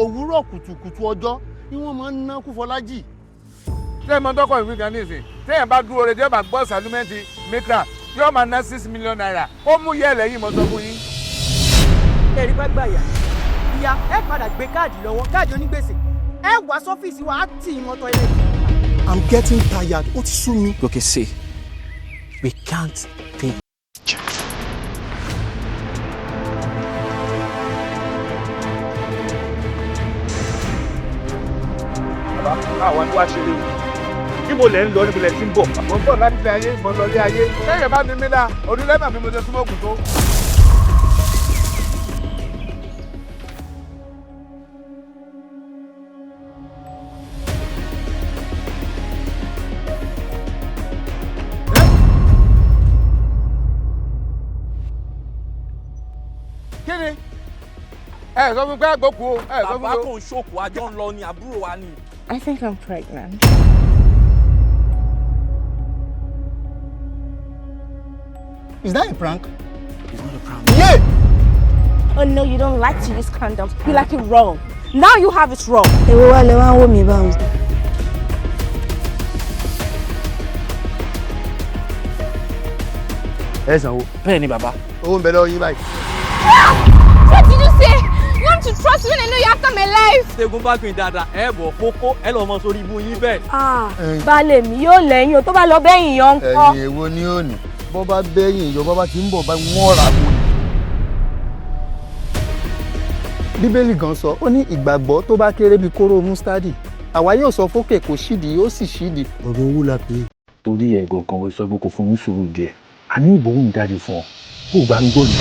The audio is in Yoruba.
òwúrọ̀ kùtùkùtù ọjọ́ ni wọ́n máa ń ná kú Fọlájì. Ṣé ẹ mọ tọkọ ìwé gan nísìn? Téèyàn bá dúró rẹ̀ jẹ́ bá gbọ́ sàlúmẹ́ǹtì mẹ́kà yóò máa ná 6 million naira. Ó mú yẹ́ lẹ́yìn mọ́ sọ fún yín. Ẹ̀rí bá gbà yà. Ìyá ẹ padà gbé káàdì lọ́wọ́ káàdì onígbèsè. Ẹ wá sọ́fíìsì wa á tì í mọ́tọ́ ilé. I'm getting tired. Ó ti sú mi. Okay, see, we can't take chance. Àwọn tó wá ṣe lè níbo lẹ́ ń lọ níbo lẹ́ ti ń bọ̀. Mo ń bọ̀ láti ilé ayé, mo lọ ilé ayé. Lẹ́yìn bá ní mí dá, onílẹ̀ mà mi mo ṣe súnmọ́ ògùn tó. Kí ni? Ẹ sọ fún pé àgbọ̀kú o. Bàbá kò ń ṣòkò àjọ ń lọ ni àbúrò wa ni. I think I'm pregnant. Is that a prank? It's not a prank. Yeah! Oh no, you don't like to use condoms. You like it raw. Now you have it raw. Èwo wá lẹ wá ń wò mí báwo. Ẹ sanwó. Bẹ́ẹ̀ ni bàbá. Owó ń bẹ lọ́wọ́ yín báyìí. What did you say? You want to trust me when I know you after my life? Ṣẹ́gun bá gbìn dáadáa, ẹ bọ̀ kókó, ẹ lọ́ mọ sórí ibú yín bẹ́ẹ̀. Baálé mi yóò lẹ́yìn o tó bá lọ bẹ́yìn yan ńkọ́. Ẹ̀yin èwo ni ó ní? Bọ́ bá bẹ́yìn ìjọba bá ti ń bọ̀ bá wọ́n rà kú ni. Bíbélì gan sọ, ó ní ìgbàgbọ́ tó bá kéré bíi kóró mustadi. Àwa yóò sọ fókè kò ṣídìí, ó sì ṣídìí. Ọ̀rọ̀ owó la pè é. Torí ẹ̀gọ̀ kan wọ́n sọ pé kò fún un sùúrù díẹ̀. A ní ìbòhùn jáde fún ọ. Kó o gbà ń gbọ́ ni.